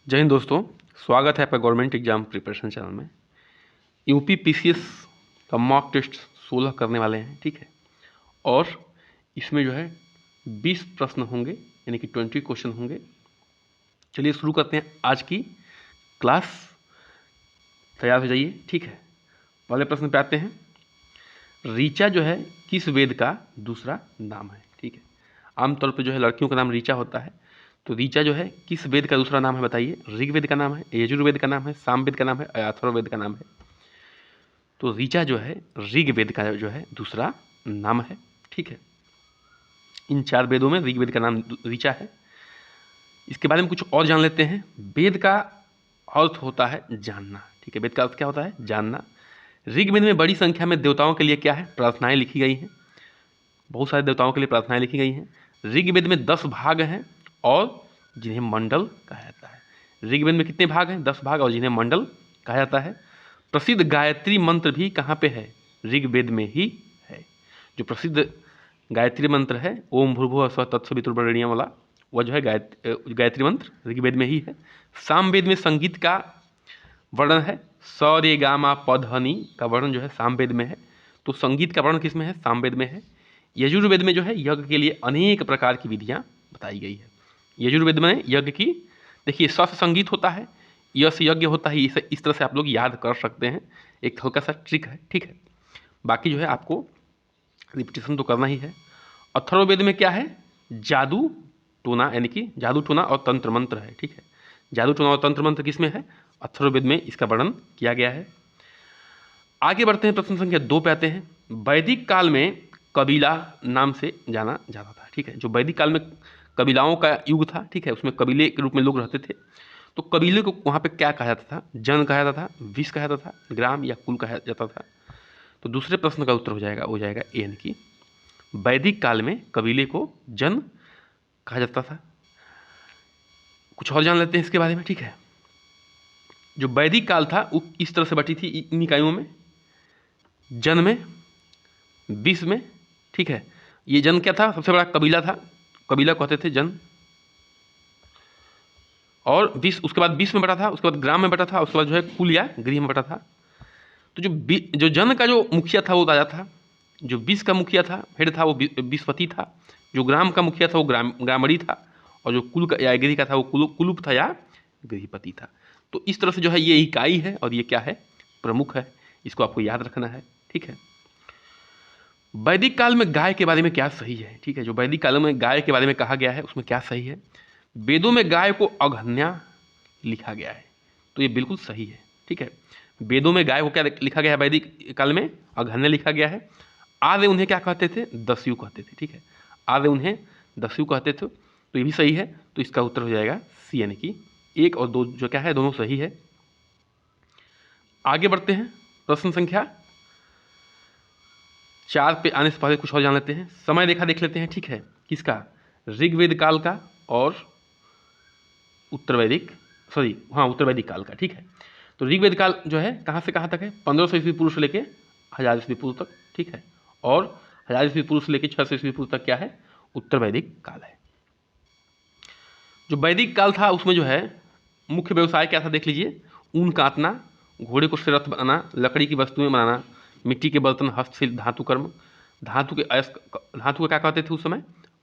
जय हिंद दोस्तों, स्वागत है आपका गवर्नमेंट एग्जाम प्रिपरेशन चैनल में। यूपी पीसीएस का मॉक टेस्ट 16 करने वाले हैं, ठीक है। और इसमें जो है 20 प्रश्न होंगे, यानी कि 20 क्वेश्चन होंगे। चलिए शुरू करते हैं आज की क्लास। तैयार हो जाइए, ठीक है। पहले प्रश्न पे आते हैं। ऋचा जो है किस वेद का दूसरा नाम है, ठीक है। आमतौर पर जो है लड़कियों का नाम ऋचा होता है, तो ऋचा जो है किस वेद का दूसरा नाम है बताइए। ऋग्वेद का नाम है, यजुर्वेद का नाम है, सामवेद का नाम है, अथर्ववेद का नाम है। तो ऋचा जो है ऋग्वेद का जो है दूसरा नाम है, ठीक है। इन 4 वेदों में ऋग्वेद का नाम ऋचा है। इसके बारे में कुछ और जान लेते हैं। वेद का अर्थ होता है जानना, ठीक है। वेद का अर्थ क्या होता है? जानना। ऋग्वेद में बड़ी संख्या में देवताओं के लिए क्या है? प्रार्थनाएं लिखी गई हैं। बहुत सारे देवताओं के लिए प्रार्थनाएं लिखी गई हैं। ऋग्वेद में 10 भाग हैं और जिन्हें मंडल कहा जाता है। ऋग्वेद में कितने भाग हैं? 10 भाग, और जिन्हें मंडल कहा जाता है। प्रसिद्ध गायत्री मंत्र भी कहाँ पे है? ऋग्वेद में ही है। जो प्रसिद्ध गायत्री मंत्र है, ओम भूर्भुवः स्वः तत्सवितुर्वरेण्यम वाला, वह जो है गायत्री मंत्र ऋग्वेद में ही है। सामवेद में संगीत का वर्णन है। स रे गा मा प ध नि का वर्णन जो है सामवेद में है। तो संगीत का वर्णन किस में है? सामवेद में है। यजुर्वेद में जो है यज्ञ के लिए अनेक प्रकार की विधियां बताई गई है। यजुर्वेद में यज्ञ की, देखिए, स से संगीत होता है, य से यज्ञ होता है। इस तरह से आप लोग याद कर सकते हैं। एक हल्का सा ट्रिक है, ठीक है। बाकी जो है आपको रिपीटेशन तो करना ही है। अथर्ववेद में क्या है? जादू टोना, यानी कि जादू टोना और तंत्र मंत्र है, ठीक है। जादू टोना और तंत्र मंत्र किस में है? अथर्ववेद में इसका वर्णन किया गया है। आगे बढ़ते हैं, प्रश्न संख्या 2 पे आते हैं। वैदिक काल में कबीला नाम से जाना जाता था, ठीक है। जो वैदिक काल में कबीलाओं का युग था, ठीक है, उसमें कबीले के रूप में लोग रहते थे। तो कबीले को वहाँ पे क्या कहा जाता था? जन कहा जाता था, विष कहा जाता था, ग्राम या कुल कहा जाता था। तो दूसरे प्रश्न का उत्तर हो जाएगा ए, यानी कि वैदिक काल में कबीले को जन कहा जाता था। कुछ और जान लेते हैं इसके बारे में, ठीक है। जो वैदिक काल था वो इस तरह से बटी थी इन इकाइयों में, जन में, विष में, ठीक है। ये जन क्या था? सबसे बड़ा कबीला था, कबीला कहते थे जन। और विष, उसके बाद विष में बटा था, उसके बाद ग्राम में बटा था, उसके बाद जो है कुल या गृह में बटा था। तो जो जन का जो मुखिया था वो राजा था, जो विष का मुखिया था, हेड था, वो विषपति था, जो ग्राम का मुखिया था वो ग्रामणी था, और जो कुल का या गृह का था वो कुलुप था या गृहपति था। तो इस तरह से जो है ये इकाई है और ये क्या है? प्रमुख है। इसको आपको याद रखना है, ठीक है। वैदिक काल में गाय के बारे में क्या सही है, ठीक है। जो वैदिक काल में गाय के बारे में कहा गया है उसमें क्या सही है? वेदों में गाय को अघन्या लिखा गया है, तो ये बिल्कुल सही है, ठीक है। वेदों में गाय को क्या लिखा गया है? वैदिक काल में अघन्या लिखा गया है। आर्य उन्हें क्या कहते थे? दस्यु कहते थे, ठीक है। आर्य उन्हें दस्यु कहते थे, तो ये भी सही है। तो इसका उत्तर हो जाएगा सी, यानी कि 1 और 2 जो क्या है दोनों सही है। आगे बढ़ते हैं, प्रश्न संख्या 4 पे आने से पहले कुछ और जान लेते हैं। समय रेखा देख लेते हैं, ठीक है। किसका? ऋग्वेद काल का और उत्तर वैदिक काल का, ठीक है। तो ऋग्वेद काल जो है कहाँ से कहाँ तक है? 1500 ईस्वी पूर्व से लेके 1000 ईस्वी पूर्व तक, ठीक है। और 1000 ईस्वी पूर्व से लेके 600 ईस्वी पूर्व तक क्या है? उत्तर वैदिक काल है। जो वैदिक काल था उसमें जो है मुख्य व्यवसाय क्या था देख लीजिए। ऊन काटना, घोड़े को रथ बनाना, लकड़ी की वस्तुएं बनाना, मिट्टी के बर्तन, हस्तशिल्प, धातु कर्म, धातु को क्या कहते थे उस समय?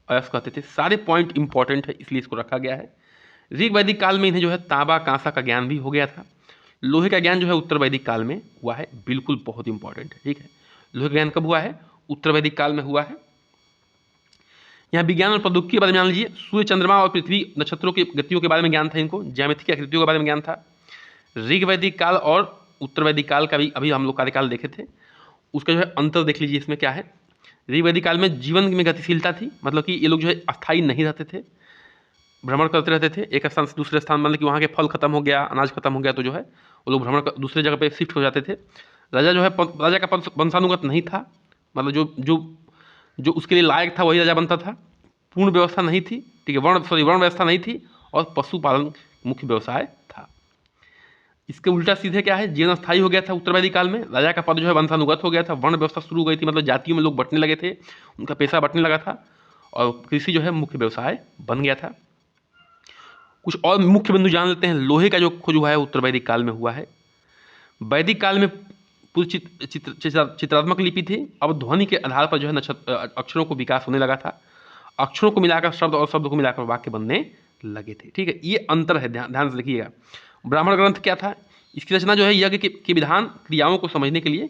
अयस्क कहते थे। सारे पॉइंट इंपॉर्टेंट है, इसलिए इसको रखा गया है। ऋग वैदिक काल में इन्हें जो है तांबा कांसा का ज्ञान भी हो गया था। लोहे का ज्ञान जो है उत्तर वैदिक काल में हुआ है, बिल्कुल बहुत इंपॉर्टेंट है, ठीक है। लोहे का ज्ञान कब हुआ है? उत्तर वैदिक काल में हुआ है। यहाँ विज्ञान और प्रौद्योगिकी के बारे में जान लीजिए। सूर्य, चंद्रमा और पृथ्वी, नक्षत्रों की गतियों के बारे में ज्ञान था इनको। ज्यामिति की आकृतियों के बारे में ज्ञान था। ऋग वैदिक काल और उत्तर वैदिक काल का भी अभी हम लोग कार्यकाल देखे थे, उसका जो है अंतर देख लीजिए। इसमें क्या है? ऋग वैदिक काल में जीवन में गतिशीलता थी, मतलब कि ये लोग जो है अस्थायी नहीं रहते थे, भ्रमण करते रहते थे एक स्थान से दूसरे स्थान। मतलब कि वहाँ के फल खत्म हो गया, अनाज खत्म हो गया, तो जो है वो लोग दूसरे जगह पे शिफ्ट हो जाते थे। राजा जो है राजा का वंशानुगत नहीं था, मतलब जो जो जो उसके लिए लायक था वही राजा बनता था। पूर्ण व्यवस्था नहीं थी, ठीक है। वर्ण व्यवस्था नहीं थी, और पशुपालन मुख्य व्यवसाय था। इसके उल्टा सीधे क्या है? जीवन स्थायी हो गया था उत्तर वैदिक काल में। राजा का पद जो है वंशानुगत हो गया था। वर्ण व्यवस्था शुरू हो गई थी, मतलब जातियों में लोग बंटने लगे थे, उनका पेशा बंटने लगा था, और कृषि जो है मुख्य व्यवसाय बन गया था। कुछ और मुख्य बिंदु जान लेते हैं। लोहे का जो खोज हुआ है उत्तर वैदिक काल में हुआ है। वैदिक काल में पूरी चित्रात्मक लिपि थी। अब ध्वनि के आधार पर जो है अक्षरों को विकास होने लगा था। अक्षरों को मिलाकर शब्द और शब्द को मिलाकर वाक्य बनने लगे थे। ठीक है, ये अंतर है, ध्यान से देखिएगा। ब्राह्मण ग्रंथ क्या था? इसकी रचना जो है यज्ञ के विधान क्रियाओं को समझने के लिए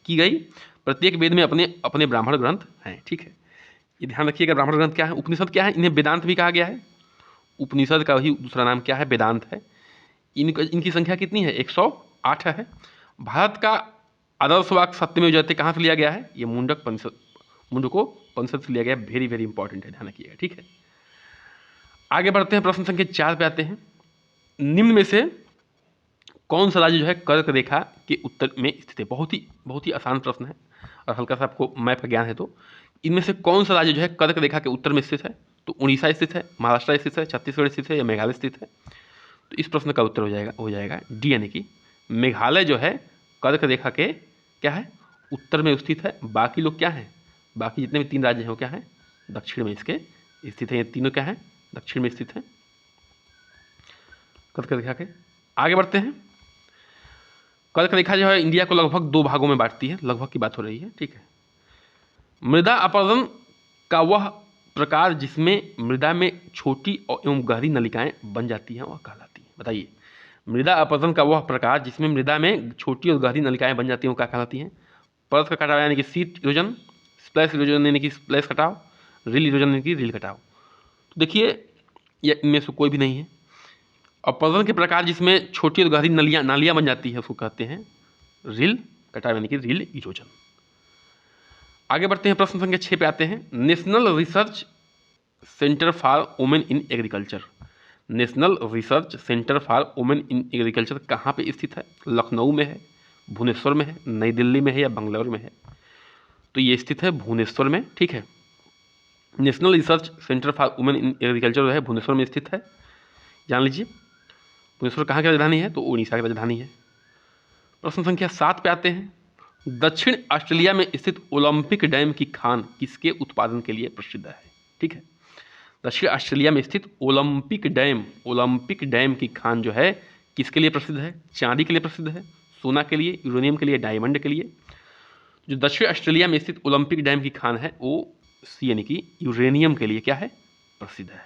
की गई। प्रत्येक वेद में अपने अपने ब्राह्मण ग्रंथ हैं। ठीक है, ये ध्यान रखिएगा। ब्राह्मण ग्रंथ क्या है? उपनिषद क्या है? इन्हें वेदांत भी कहा गया है। उपनिषद का ही दूसरा नाम क्या है? वेदांत है। इनकी संख्या कितनी है? 108 है। भारत का आदर्श वाक्य सत्यमेव जयते कहाँ से लिया गया है? ये मुंडकोपनिषद से लिया गया है। वेरी वेरी इंपॉर्टेंट है, ध्यान रखिएगा। ठीक है, आगे बढ़ते हैं। प्रश्न संख्या 4 पे आते हैं। निम्न में से कौन सा राज्य जो है कर्क रेखा के उत्तर में स्थित है? बहुत ही आसान प्रश्न है और हल्का सा आपको मैप का ज्ञान है तो इनमें से कौन सा राज्य जो है कर्क रेखा के उत्तर में स्थित है? तो उड़ीसा स्थित है, महाराष्ट्र स्थित है, छत्तीसगढ़ स्थित है या मेघालय स्थित है? तो इस प्रश्न का उत्तर हो जाएगा डी, यानी कि मेघालय जो है कर्क रेखा के क्या है? उत्तर में स्थित है। बाकी लोग क्या हैं? बाकी जितने भी 3 राज्य हैं वो क्या हैं? दक्षिण में इसके स्थित है। ये तीनों क्या है? दक्षिण में स्थित है कर्क रेखा के। आगे बढ़ते हैं। कर्क रेखा जो है इंडिया को लगभग 2 भागों में बांटती है। लगभग की बात हो रही है। ठीक है, मृदा अपरदन का वह प्रकार जिसमें मृदा में छोटी एवं गहरी नलिकाएं बन जाती हैं वह कहलाती है। बताइए, मृदा अपरदन का वह प्रकार जिसमें मृदा में छोटी और गहरी नलिकाएं बन जाती हैं वो क्या कहलाती हैं? परत का कटाव यानी कि शीट इरोजन, स्प्लैश इरोजन यानी कि स्प्लैश कटाव, रिल इरोजन यानी कि रिल कटाव। तो देखिए ये इनमें से कोई भी नहीं है। अपरदन के प्रकार जिसमें छोटी और गहरी नालियां बन जाती है उसको कहते हैं रिल कटाव यानी कि रिल इरोजन। आगे बढ़ते हैं। प्रश्न संख्या 6 पे आते हैं। National research centre for women in agriculture. National research centre for women in agriculture कहाँ पे स्थित है? लखनऊ में है, भुवनेश्वर में है, नई दिल्ली में है या बंगलौर में है? तो ये स्थित है भुवनेश्वर में। ठीक है, national research centre for women in agriculture जो है भुवनेश्वर में स्थित है, जान लीजिए। भुवनेश्वर कहाँ की राजधानी है? तो उड़ीसा की राजधानी है। प्रश्न संख्या 7 पे आते हैं। दक्षिण ऑस्ट्रेलिया में स्थित ओलंपिक डैम की खान किसके उत्पादन के लिए प्रसिद्ध है? ठीक है, दक्षिण ऑस्ट्रेलिया में स्थित ओलंपिक डैम की खान जो है किसके लिए प्रसिद्ध है? चांदी के लिए प्रसिद्ध है, सोना के लिए, यूरेनियम के लिए, डायमंड के लिए? जो दक्षिण ऑस्ट्रेलिया में स्थित ओलंपिक डैम की खान है वो सी यानी कि यूरेनियम के लिए क्या है? प्रसिद्ध है।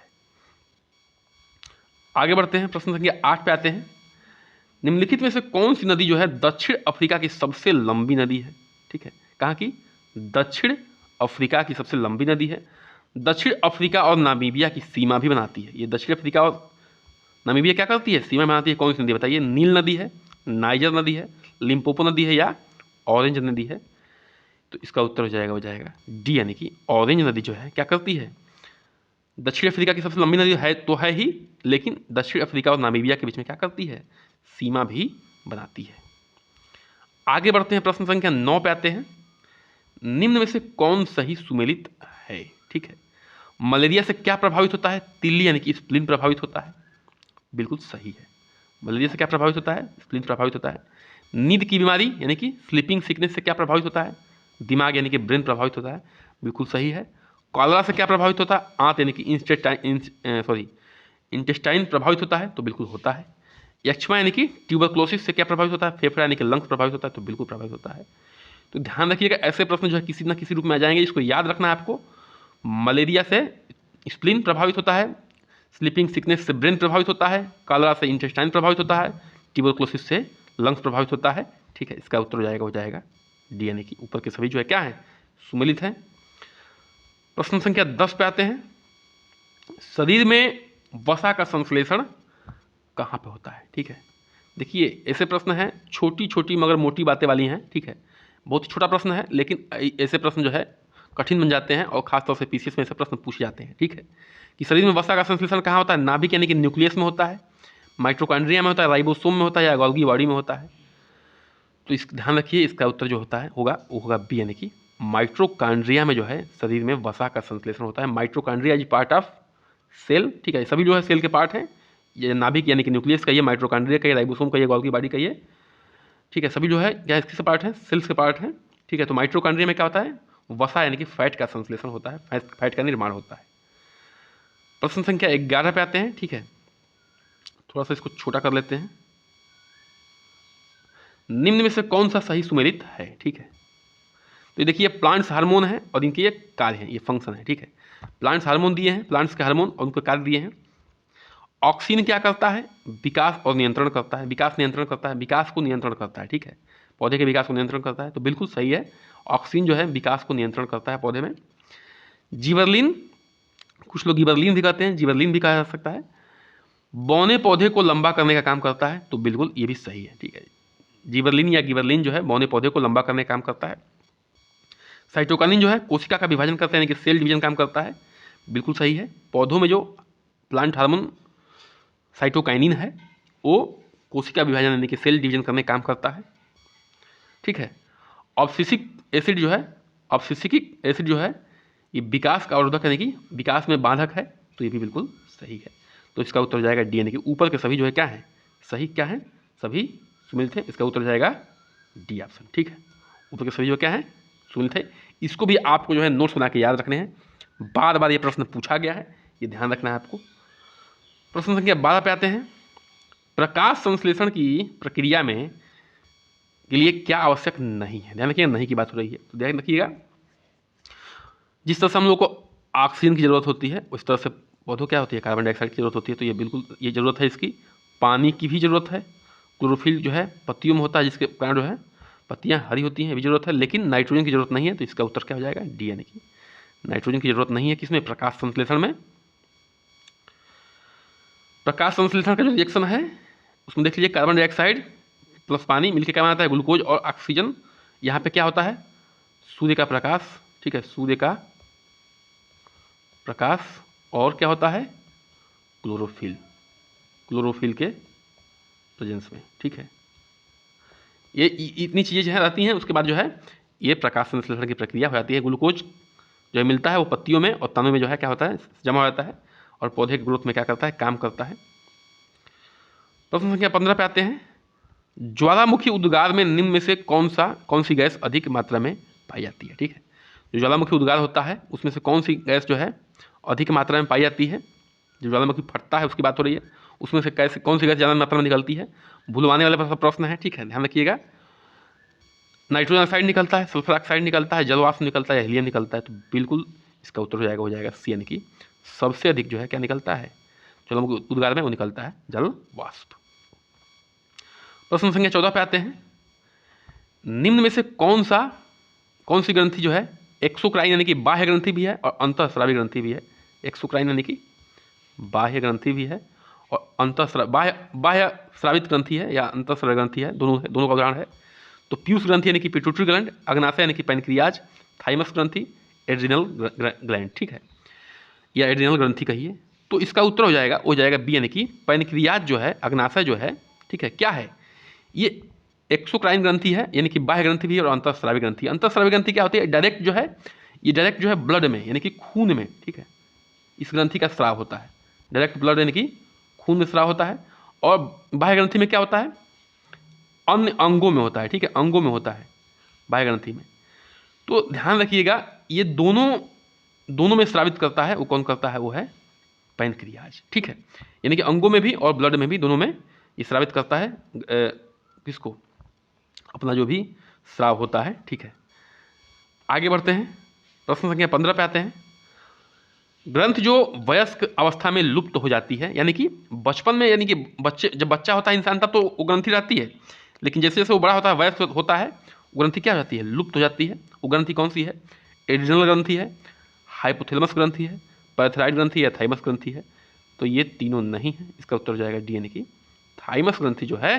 आगे बढ़ते हैं। प्रश्न संख्या 8 पे आते हैं। निम्नलिखित में से कौन सी नदी जो है दक्षिण अफ्रीका की सबसे लंबी नदी है? ठीक है, कहाँ की? दक्षिण अफ्रीका की सबसे लंबी नदी है। दक्षिण अफ्रीका और नामीबिया की सीमा भी बनाती है। ये दक्षिण अफ्रीका और नामीबिया क्या करती है? सीमा बनाती है। कौन सी नदी बताइए? नील नदी है, नाइजर नदी है, लिम्पोपो नदी है या ऑरेंज नदी है? तो इसका उत्तर हो जाएगा डी, यानी कि ऑरेंज नदी जो है क्या करती है? दक्षिण अफ्रीका की सबसे लंबी नदी है तो है ही, लेकिन दक्षिण अफ्रीका और नामीबिया के बीच में क्या करती है? सीमा भी बनाती है। आगे बढ़ते हैं। प्रश्न संख्या 9 पे आते हैं। निम्न में से कौन सही सुमेलित है? ठीक है, मलेरिया से क्या प्रभावित होता है? तिल्ली यानी कि स्प्लीन प्रभावित होता है। बिल्कुल सही है। मलेरिया से क्या प्रभावित होता है? स्प्लीन प्रभावित होता है। नींद की बीमारी यानी कि स्लीपिंग सिकनेस से क्या प्रभावित होता है? दिमाग यानी कि ब्रेन प्रभावित होता है। बिल्कुल सही है। कॉलरा से क्या प्रभावित होता है? आंत यानी कि इंटेस्टाइन प्रभावित होता है। तो बिल्कुल होता है। यक्ष्मा यानी कि ट्यूबरक्लोसिस से क्या प्रभावित होता है? फेफड़ा यानी कि लंग्स प्रभावित होता है। तो बिल्कुल प्रभावित होता है। तो ध्यान रखिएगा, ऐसे प्रश्न जो है किसी न किसी रूप में आ जाएंगे, इसको याद रखना है आपको। मलेरिया से स्प्लीन प्रभावित होता है, स्लीपिंग सिकनेस से ब्रेन प्रभावित होता है, कॉलरा से इंटेस्टाइन प्रभावित होता है, ट्यूबरक्लोसिस से लंग्स प्रभावित होता है। ठीक है, इसका उत्तर हो जाएगा डी, यानी कि ऊपर के सभी जो है क्या है? सुमेलित है। प्रश्न संख्या 10 पे आते हैं। शरीर में वसा का संश्लेषण कहाँ पे होता है? ठीक है, देखिए ऐसे प्रश्न हैं, छोटी छोटी मगर मोटी बातें वाली हैं। ठीक है, बहुत छोटा प्रश्न है लेकिन ऐसे प्रश्न जो है कठिन बन जाते हैं और खासतौर से पीसीएस में ऐसे प्रश्न पूछे जाते हैं। ठीक है, कि शरीर में वसा का संश्लेषण कहाँ होता है? नाभिक यानी कि न्यूक्लियस में होता है, माइटोकॉन्ड्रिया में होता है, राइबोसोम में होता है या गोल्गी बॉडी में होता है? तो इस ध्यान रखिए, इसका उत्तर जो होता है वो होगा बी, यानी कि माइटोकॉन्ड्रिया में जो है शरीर में वसा का संश्लेषण होता है। Mitochondria is part of cell. ठीक है, सभी जो है सेल के पार्ट हैं। ये नाभिक यानी कि न्यूक्लियस का, ये माइटोकॉन्ड्रिया का, ये राइबोसोम का, ये गोल्गी बॉडी का, ये ठीक है सभी जो है क्या इसके पार्ट हैं? सेल्स के पार्ट हैं। ठीक है, तो माइटोकॉन्ड्रिया में क्या होता है? वसा यानी कि फैट का संश्लेषण होता है, फैट का निर्माण होता है। प्रश्न संख्या 11 पे आते हैं। ठीक है, थोड़ा सा इसको छोटा कर लेते हैं। निम्न में से कौन सा सही सुमेलित है, ठीक है। तो ये देखिए प्लांट्स हार्मोन है और इनके ये कार्य हैं, ये फंक्शन है, ठीक है। प्लांट्स हार्मोन दिए हैं, प्लांट्स के हार्मोन और उनके कार्य दिए हैं। ऑक्सीन क्या करता है, विकास और नियंत्रण करता है, विकास नियंत्रण करता है, विकास को नियंत्रण करता है, ठीक है। पौधे के विकास को नियंत्रण करता है, तो बिल्कुल सही है, ऑक्सीन जो है विकास को नियंत्रण करता है पौधे में। जिबरलिन, कुछ लोग गिबरलिन भी कहते हैं, जिबरलिन भी कहा जा सकता है, बौने पौधे को लंबा करने का काम करता है, तो बिल्कुल ये भी सही है, ठीक है। जिबरलिन या गिबरलिन जो है बौने पौधे को लंबा करने का काम करता है। साइटोकाइनिन जो है कोशिका का विभाजन करता है, यानी कि सेल डिवीजन काम करता है, बिल्कुल सही है। पौधों में जो प्लांट हार्मोन साइटोकाइनिन है वो कोशिका विभाजन यानी कि सेल डिवीजन करने का काम करता है, ठीक है। ऑब्सिसिक एसिड जो है, ऑब्सिसिक एसिड जो है ये विकास का अवरोधक यानी कि विकास में बाधक है, तो ये भी बिल्कुल सही है। तो इसका उत्तर हो जाएगा डी, यानी कि ऊपर के सभी जो है क्या है, सही क्या है, सभी सुमिलित है, इसका उत्तर हो जाएगा डी ऑप्शन, ठीक है। ऊपर के सभी जो क्या है, सुमिलित है। इसको भी आपको जो है नोट्स बना के याद रखने हैं, बार बार ये प्रश्न पूछा गया है, ये ध्यान रखना है आपको। प्रश्न संख्या 12 पे आते हैं। प्रकाश संश्लेषण की प्रक्रिया में के लिए क्या आवश्यक नहीं है, ध्यान रखिएगा, नहीं की बात हो रही है, तो ध्यान रखिएगा। जिस तरह से हम लोग को ऑक्सीजन की ज़रूरत होती है उस तरह से पौधों क्या होती है, कार्बन डाइऑक्साइड की ज़रूरत होती है, तो ये बिल्कुल ये ज़रूरत है इसकी। पानी की भी ज़रूरत है, क्लोरोफिल जो है पत्तियों में होता है जिसके कारण जो है पत्तियाँ हरी होती हैं, भी ज़रूरत है, लेकिन नाइट्रोजन की ज़रूरत नहीं है, तो इसका उत्तर क्या हो जाएगा डी, यानी कि नाइट्रोजन की ज़रूरत नहीं है किसमें, प्रकाश संश्लेषण में। प्रकाश संश्लेषण का जो रिएक्शन है उसमें देख लीजिए, कार्बन डाइऑक्साइड प्लस पानी मिलकर क्या बनाता है, ग्लूकोज और ऑक्सीजन। यहाँ पे क्या होता है, सूर्य का प्रकाश, ठीक है, सूर्य का प्रकाश और क्या होता है, क्लोरोफिल, क्लोरोफिल के प्रेजेंस में, ठीक है। ये इतनी चीज़ें जो है रहती हैं, उसके बाद जो है ये प्रकाश संश्लेषण की प्रक्रिया हो जाती है। ग्लूकोज जो है मिलता है वो पत्तियों में और तनों में जो है क्या होता है, जमा हो जाता है और पौधे के ग्रोथ में क्या करता है, काम करता है। प्रश्न संख्या 15 पे आते हैं। ज्वालामुखी उद्गार में निम्न में से कौन सी गैस अधिक मात्रा में पाई जाती है, ठीक है। जो ज्वालामुखी उद्गार होता है उसमें से कौन सी गैस जो है अधिक मात्रा में पाई जाती है, जो ज्वालामुखी फटता है उसकी बात हो रही है, उसमें से कैसे कौन सी गैस ज़्यादा मात्रा में निकलती है, भूलवाने वाले प्रश्न है, ठीक है, ध्यान रखिएगा। नाइट्रोजन ऑक्साइड निकलता है, सल्फर ऑक्साइड निकलता है, जलवाष्प निकलता है, हीलियम निकलता है, तो बिल्कुल इसका उत्तर हो जाएगा सी, यानी कि सबसे अधिक जो है क्या निकलता है ज्वालामुखी उद्गार में, वो निकलता है जल वाष्प। प्रश्न संख्या 14 पे आते हैं। निम्न में से कौन सी ग्रंथि जो है एक्सोक्राइन यानी कि बाह्य ग्रंथि भी है और अंतःस्रावी ग्रंथि भी है। एक्सोक्राइन यानी कि बाह्य ग्रंथि भी है और बाह्य स्रावित ग्रंथि है या अंतःस्रावी ग्रंथि है, दोनों का उदाहरण है। तो पीयूष ग्रंथि यानी कि पिट्यूटरी ग्लैंड, अग्नाशय यानी कि पैनक्रियाज, थाइमस ग्रंथि, एड्रिनल ग्लैंड, ठीक है, या एड्रिनल ग्रंथि कहिए। तो इसका उत्तर हो जाएगा बी, यानी कि पैनक्रियाज जो है, अग्नाशय जो है, ठीक है, क्या है, ये एक्सोक्राइन ग्रंथि है, यानी कि बाह्य ग्रंथि भी है और अंतःस्रावी ग्रंथि। अंतःस्रावी ग्रंथि क्या होती है, डायरेक्ट जो है ये डायरेक्ट जो है ब्लड में यानी कि खून में, ठीक है, इस ग्रंथि का स्राव होता है, डायरेक्ट ब्लड यानी कि खून में स्राव होता है। और बाह्य ग्रंथि में क्या होता है, अन्य अंगों में होता है, ठीक है, अंगों में होता है बाह्य ग्रंथि में। तो ध्यान रखिएगा ये दोनों में स्रावित करता है, वो कौन करता है, वो है पैनक्रियाज, ठीक है, यानी कि अंगों में भी और ब्लड में भी, दोनों में ये स्रावित करता है किसको, अपना जो भी स्राव होता है, ठीक है। आगे बढ़ते हैं, प्रश्न संख्या 15 पे आते हैं। ग्रंथ जो वयस्क अवस्था में लुप्त हो जाती है, यानी कि बचपन में, यानी कि जब बच्चा होता है इंसान तब तो वो ग्रंथि रहती है, लेकिन जैसे जैसे वो बड़ा होता है, वयस्क होता है, वो ग्रंथि क्या हो जाती है, लुप्त हो जाती है। वो ग्रंथि कौन सी है, एड्रिनल ग्रंथि है, हाइपोथैलेमस ग्रंथि है, पैराथाइरॉइड ग्रंथि या थाइमस ग्रंथि है। तो ये तीनों नहीं है, इसका उत्तर हो जाएगा डी, यानी कि थाइमस ग्रंथि जो है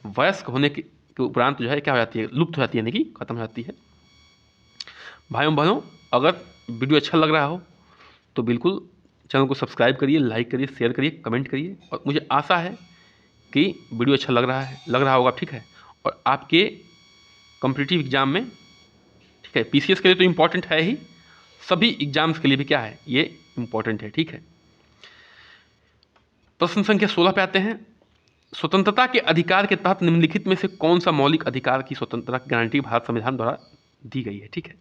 वयस्क होने के उपरांत जो है क्या हो जाती है, लुप्त हो जाती है, यानी कि खत्म हो जाती है। भाइयों बहनों, अगर वीडियो अच्छा लग रहा हो तो बिल्कुल चैनल को सब्सक्राइब करिए, लाइक करिए, शेयर करिए, कमेंट करिए, और मुझे आशा है कि वीडियो अच्छा लग रहा होगा, ठीक है। और आपके कॉम्पिटिटिव एग्जाम में, ठीक है, पीसीएस के लिए तो इम्पॉर्टेंट है ही, सभी एग्जाम्स के लिए भी क्या है, ये इम्पॉर्टेंट है, ठीक है। प्रश्न संख्या 16 पे आते हैं। स्वतंत्रता के अधिकार के तहत निम्नलिखित में से कौन सा मौलिक अधिकार की स्वतंत्रता की गारंटी भारत संविधान द्वारा दी गई है, ठीक है।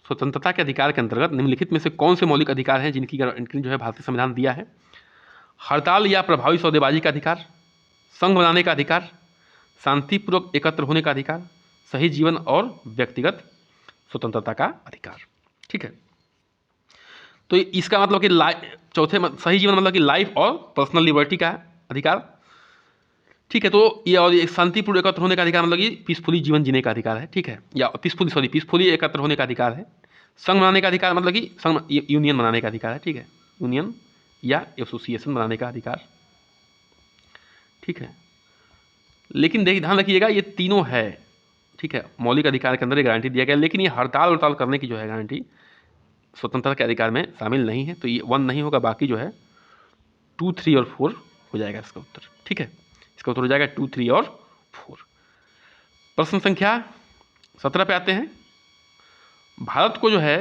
स्वतंत्रता के अधिकार के अंतर्गत निम्नलिखित में से कौन से मौलिक अधिकार हैं जिनकी जो है भारतीय संविधान दिया है। हड़ताल या प्रभावी सौदेबाजी का अधिकार, संघ बनाने का अधिकार, शांतिपूर्वक एकत्र होने का अधिकार, सही जीवन और व्यक्तिगत स्वतंत्रता का अधिकार। ठीक है, तो इसका मतलब कि सही जीवन मतलब कि लाइफ और पर्सनल लिबर्टी का अधिकार। ठीक है, तो ये और शांतिपूर्ण एकत्र होने का अधिकार मतलब कि पीसफुली जीवन जीने का अधिकार है। ठीक है, या पीसफुली एकत्र होने का अधिकार है। संघ बनाने का अधिकार मतलब कि यूनियन बनाने का अधिकार है। ठीक है, यूनियन या एसोसिएशन बनाने का अधिकार। ठीक है, लेकिन देखिए ध्यान रखिएगा ये तीनों है। ठीक है, मौलिक अधिकार के अंदर ये गारंटी दिया गया, लेकिन ये हड़ताल करने की जो है गारंटी स्वतंत्रता के अधिकार में शामिल नहीं है। तो ये 1 नहीं होगा, बाकी जो है 2, 3 और 4 हो जाएगा इसका उत्तर। ठीक है, इसका उत्तर हो जाएगा 2, 3 और 4। प्रश्न संख्या 17 पे आते हैं। भारत को जो है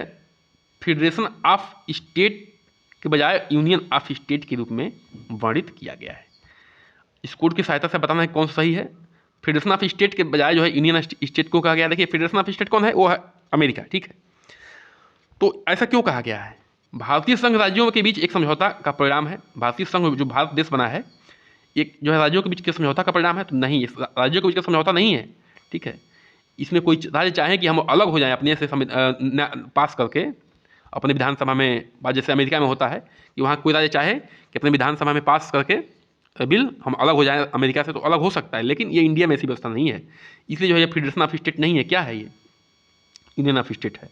फेडरेशन ऑफ स्टेट के बजाय यूनियन ऑफ स्टेट के रूप में वर्णित किया गया है। इस कोड की सहायता से बताना है कौन सा सही है। फेडरेशन ऑफ स्टेट के बजाय जो है यूनियन स्टेट को कहा गया। देखिए फेडरेशन ऑफ स्टेट कौन है, वो है अमेरिका। ठीक है, तो ऐसा क्यों कहा गया है? भारतीय संघ राज्यों के बीच एक समझौता का परिणाम है। भारतीय संघ जो भारत देश बना है एक जो है राज्यों के बीच के समझौता का परिणाम है। तो नहीं, इस राज्यों के बीच का समझौता नहीं है। ठीक है, इसमें कोई राज्य चाहे कि हम अलग हो जाएं अपने से पास करके अपने विधानसभा में, जैसे अमेरिका में होता है कि वहाँ कोई राज्य चाहे कि अपने विधानसभा में पास करके बिल हम अलग हो जाएं अमेरिका से, तो अलग हो सकता है। लेकिन ये इंडिया में ऐसी व्यवस्था नहीं है, इसलिए जो है ये फेडरेशन ऑफ स्टेट नहीं है। क्या है ये? यूनियन ऑफ स्टेट है।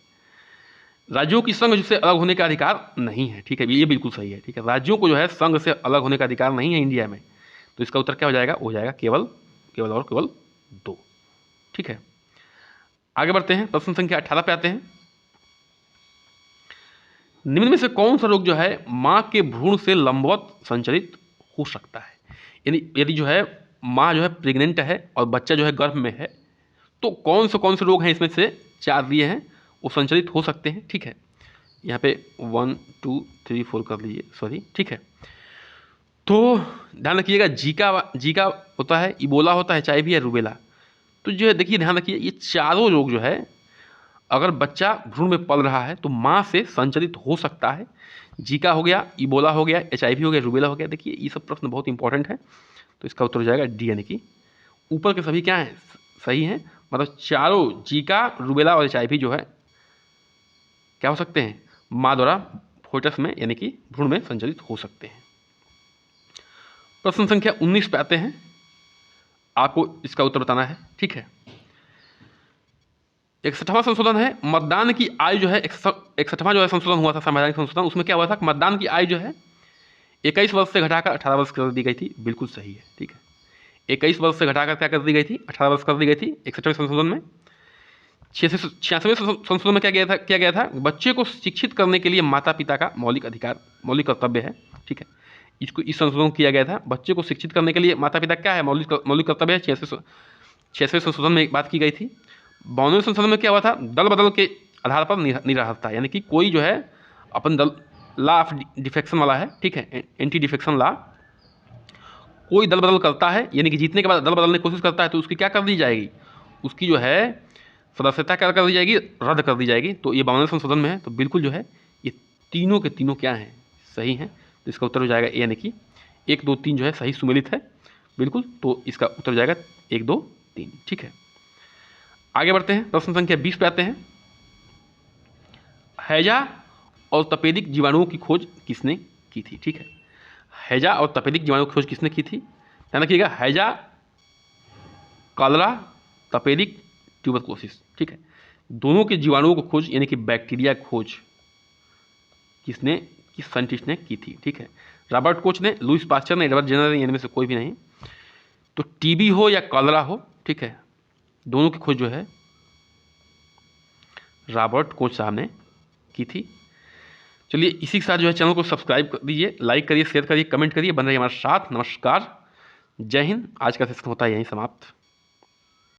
राज्यों की संघ से अलग होने का अधिकार नहीं है। ठीक है, ये बिल्कुल सही है। ठीक है, राज्यों को जो है संघ से अलग होने का अधिकार नहीं है इंडिया में। तो इसका उत्तर क्या हो जाएगा? हो जाएगा केवल 2। ठीक है, आगे बढ़ते हैं। प्रश्न संख्या 18 पे आते हैं। निम्न में से कौन सा रोग जो है मां के भ्रूण से लंबवत संचरित हो सकता है? यदि जो है मां जो है प्रेग्नेंट है और बच्चा जो है गर्भ में है, तो कौन से रोग हैं इसमें से 4 दिए हैं वो संचरित हो सकते हैं। ठीक है, यहाँ पे 1, 2, 3, 4 कर लीजिए, सॉरी। ठीक है, तो ध्यान रखिएगा जीका होता है, इबोला होता है, HIV है, रूबेला। तो जो है देखिए ध्यान रखिए ये चारों रोग जो है अगर बच्चा भ्रूण में पल रहा है तो माँ से संचरित हो सकता है। जीका हो गया, इबोला हो गया, HIV हो गया, रूबेला हो गया। देखिए ये सब प्रश्न बहुत इंपॉर्टेंट है, तो इसका उत्तर हो जाएगा डी यानी कि ऊपर के सभी क्या हैं? सही हैं। मतलब चारों जीका, रूबेला और HIV जो है क्या हो सकते हैं? माँ द्वारा फोटस में यानी कि भ्रूण में संचरित हो सकते हैं। प्रश्न संख्या 19 पे आते हैं, आपको इसका उत्तर बताना है। ठीक है, 61वां संशोधन है। मतदान की आयु जो है 61वां जो है संशोधन हुआ था, संवैधानिक संशोधन, उसमें क्या हुआ था? मतदान की आयु जो है 21 वर्ष से घटाकर 18 वर्ष कर दी गई थी। बिल्कुल सही है। ठीक है, 21 वर्ष से घटाकर क्या कर दी गई थी? 18 वर्ष कर दी गई थी 61वें संशोधन में। 86वें संशोधन में क्या गया था? बच्चे को शिक्षित करने के लिए माता पिता का मौलिक कर्तव्य है। ठीक है, इस संशोधन किया गया था। बच्चे को शिक्षित करने के लिए माता पिता क्या है? मौलिक कर्तव्य है। 86वें संशोधन में एक बात की गई थी। 92वें संशोधन में क्या हुआ था? दल बदल के आधार पर निराधारता, यानी कि कोई जो है अपन दल, लॉ ऑफ डिफेक्शन वाला है। ठीक है, एंटी डिफेक्शन लॉ, कोई दल बदल करता है यानी कि जीतने के बाद दल बदलने की कोशिश करता है तो उसकी क्या कर दी जाएगी? उसकी जो है सदस्यता क्या कर दी जाएगी? रद्द कर दी जाएगी। तो ये 52वें संशोधन में है। तो बिल्कुल जो है ये तीनों के तीनों क्या हैं? सही हैं। तो इसका उत्तर हो जाएगा ए यानी कि 1, 2, 3 जो है सही सुमेलित है। बिल्कुल, तो इसका उत्तर हो जाएगा 1, 2, 3। ठीक है, आगे बढ़ते हैं। प्रश्न संख्या 20 पे आते हैं। हैजा और तपेदिक जीवाणुओं की खोज किसने की थी? ठीक है, हैजा और तपेदिक जीवाणु की खोज किसने की थी? ध्यान रखिएगा, हैजा, कॉलरा, तपेदिक, ट्यूबरकुलोसिस। ठीक है, दोनों के जीवाणुओं को खोज यानी कि बैक्टीरिया खोज किस साइंटिस्ट ने की थी? ठीक है, रॉबर्ट कोच ने, लुईस पास्चर ने, एडवर्ड जेनर ने, इनमें से कोई भी नहीं। तो टीबी हो या कॉलरा हो, ठीक है, दोनों की खोज जो है रॉबर्ट कोच साहब ने की थी। चलिए इसी के साथ जो है चैनल को सब्सक्राइब कर दीजिए, लाइक करिए, शेयर करिए, कमेंट करिए, बन रहिए हमारे साथ। नमस्कार, जय हिंद। आज का सेशन होता है यहीं समाप्त।